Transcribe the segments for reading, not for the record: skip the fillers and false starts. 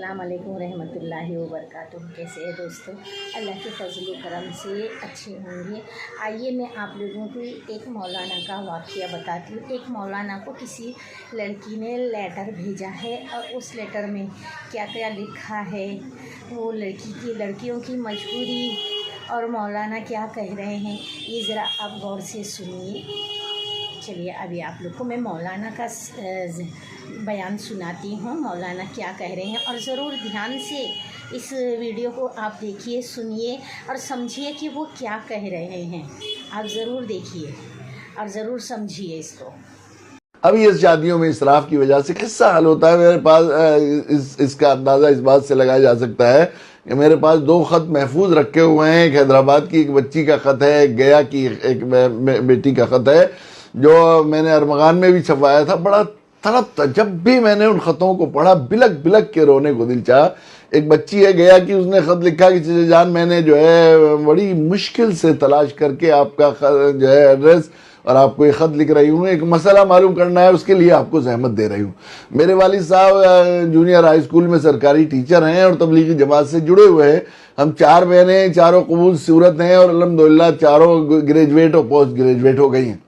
अस्सलाम वालेकुम रहमतुल्लाहि व बरकातुहू। कैसे है दोस्तों? अल्लाह के फजल करम से अच्छे होंगे। आइए मैं आप लोगों को एक मौलाना का वाक़या बताती हूँ। एक मौलाना को किसी लड़की ने लेटर भेजा है और उस लेटर में क्या क्या लिखा है, वो लड़कियों की मजबूरी और मौलाना क्या कह रहे हैं, ये ज़रा आप गौर से सुनिए। चलिए अभी आप लोग को मैं मौलाना का बयान सुनाती हूँ, मौलाना क्या कह रहे हैं। और ज़रूर ध्यान से इस वीडियो को आप देखिए, सुनिए और समझिए कि वो क्या कह रहे हैं। आप ज़रूर देखिए और ज़रूर समझिए इसको। अब ये शादियों में इसराफ की वजह से किस्सा हल होता है। मेरे पास इसका अंदाज़ा इस बात से लगाया जा सकता है कि मेरे पास 2 ख़त महफूज रखे हुए हैं। एक हैदराबाद की एक बच्ची का ख़त है, एक गया की एक बेटी का ख़त है, जो मैंने अरमगान में भी छपवाया था। बड़ा तड़प था जब भी मैंने उन ख़तों को पढ़ा, बिलक बिलक के रोने को दिल चाहा। एक बच्ची है गया की, उसने ख़त लिखा कि चचे जान, मैंने जो है बड़ी मुश्किल से तलाश करके आपका जो है एड्रेस और आपको ये ख़त लिख रही हूँ, एक मसला मालूम करना है, उसके लिए आपको जहमत दे रही हूँ। मेरे वालिद साहब जूनियर हाई स्कूल में सरकारी टीचर हैं और तबलीगी जमात से जुड़े हुए हैं। हम 4 बहनें, चारों कबूल सूरत हैं और अल्हम्दुलिल्लाह चारों ग्रेजुएट और पोस्ट ग्रेजुएट हो गई हैं।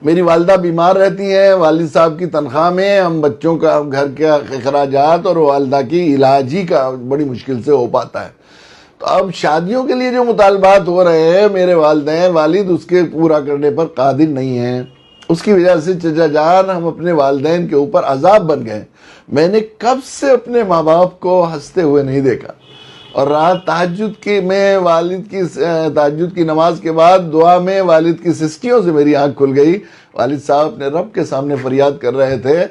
मेरी वालदा बीमार रहती हैं, वालिद साहब की तनख्वाह में हम बच्चों का घर के अखराजात और वालदा की इलाज ही का बड़ी मुश्किल से हो पाता है। तो अब शादियों के लिए जो मुतालबात हो रहे हैं, मेरे वालिद उसके पूरा करने पर कादिर नहीं हैं। उसकी वजह से चचा जान, हम अपने वालिदैन के ऊपर अजाब बन गए। मैंने कब से अपने माँ बाप को हंसते हुए नहीं देखा। और रात तहज्जुद की नमाज के बाद दुआ में वालिद की सिसकियों से मेरी आंख खुल गई। वालिद साहब अपने रब के सामने फरियाद कर रहे थे,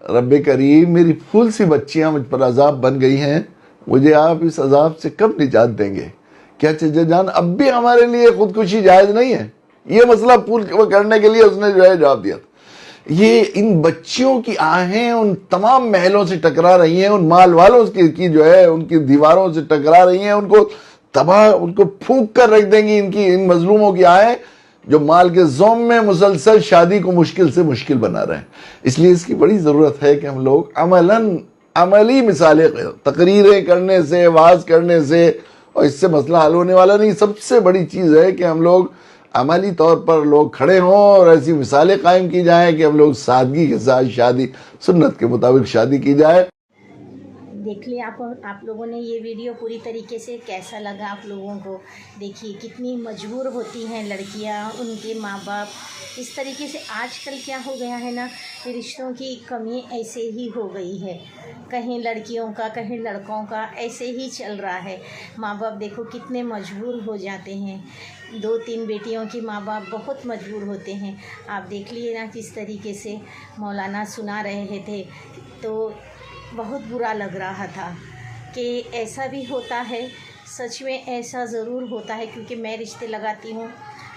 रब्बे करीम, मेरी फूल सी बच्चियां मुझ पर अजाब बन गई हैं, मुझे आप इस अजाब से कब निजात देंगे? क्या चचा जान अब भी हमारे लिए खुदकुशी जायज़ नहीं है? ये मसला पूरा करने के लिए उसने जो है जवाब दिया। ये इन बच्चियों की आहें उन तमाम महलों से टकरा रही हैं, उन माल वालों की जो है उनकी दीवारों से टकरा रही हैं, उनको फूंक कर रख देंगी। इन मजलूमों की आहें जो माल के ज़ोम में मुसलसल शादी को मुश्किल से मुश्किल बना रहे हैं। इसलिए इसकी बड़ी ज़रूरत है कि हम लोग अमली मिसालें, तकरीरें करने से, वाज करने से और इससे मसला हल होने वाला नहीं। सबसे बड़ी चीज़ है कि हम लोग अमली तौर पर लोग खड़े हों और ऐसी मिसालें कायम की जाएं कि हम लोग सादगी के साथ शादी, सुन्नत के मुताबिक शादी की जाए। देख लिया आप लोगों ने ये वीडियो पूरी तरीके से। कैसा लगा आप लोगों को? देखिए कितनी मजबूर होती हैं लड़कियां, उनके माँ बाप इस तरीके से। आजकल क्या हो गया है ना, रिश्तों की कमी ऐसे ही हो गई है। कहीं लड़कियों का, कहीं लड़कों का, ऐसे ही चल रहा है। माँ बाप देखो कितने मजबूर हो जाते हैं। 2-3 बेटियों की माँ बाप बहुत मजबूर होते हैं। आप देख लिए ना किस तरीके से मौलाना सुना रहे थे, तो बहुत बुरा लग रहा था कि ऐसा भी होता है। सच में ऐसा ज़रूर होता है, क्योंकि मैं रिश्ते लगाती हूँ,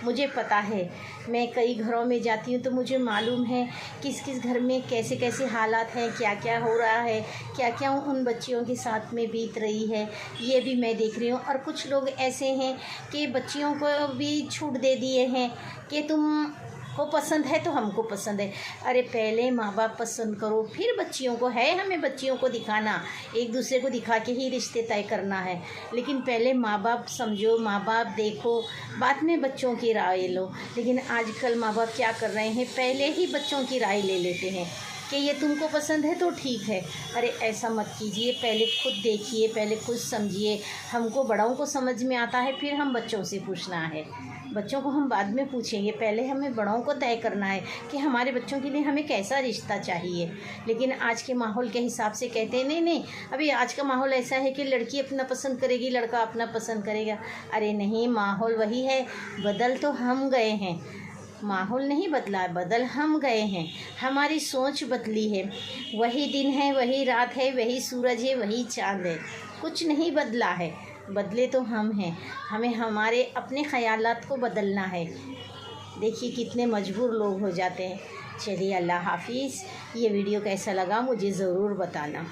मुझे पता है। मैं कई घरों में जाती हूँ तो मुझे मालूम है किस किस घर में कैसे कैसे हालात हैं, क्या क्या हो रहा है, क्या क्या उन बच्चियों के साथ में बीत रही है, ये भी मैं देख रही हूँ। और कुछ लोग ऐसे हैं कि बच्चियों को भी छूट दे दिए हैं कि तुम को पसंद है तो हमको पसंद है। अरे पहले माँ बाप पसंद करो, फिर बच्चियों को। है हमें बच्चियों को दिखाना, एक दूसरे को दिखा के ही रिश्ते तय करना है, लेकिन पहले माँ बाप समझो, माँ बाप देखो, बाद में बच्चों की राय लो। लेकिन आजकल माँ बाप क्या कर रहे हैं, पहले ही बच्चों की राय ले लेते हैं कि ये तुमको पसंद है तो ठीक है। अरे ऐसा मत कीजिए, पहले खुद देखिए, पहले खुद समझिए। हमको बड़ों को समझ में आता है, फिर हम बच्चों से पूछना है। बच्चों को हम बाद में पूछेंगे, पहले हमें बड़ों को तय करना है कि हमारे बच्चों के लिए हमें कैसा रिश्ता चाहिए। लेकिन आज के माहौल के हिसाब से कहते हैं नहीं, अभी आज का माहौल ऐसा है कि लड़की अपना पसंद करेगी, लड़का अपना पसंद करेगा। अरे नहीं, माहौल वही है, बदल तो हम गए हैं। माहौल नहीं बदला, बदल हम गए हैं, हमारी सोच बदली है। वही दिन है, वही रात है, वही सूरज है, वही चाँद है, कुछ नहीं बदला है। बदले तो हम हैं, हमें हमारे अपने ख़यालात को बदलना है। देखिए कितने मजबूर लोग हो जाते हैं। चलिए अल्लाह हाफिज़। ये वीडियो कैसा लगा मुझे ज़रूर बताना।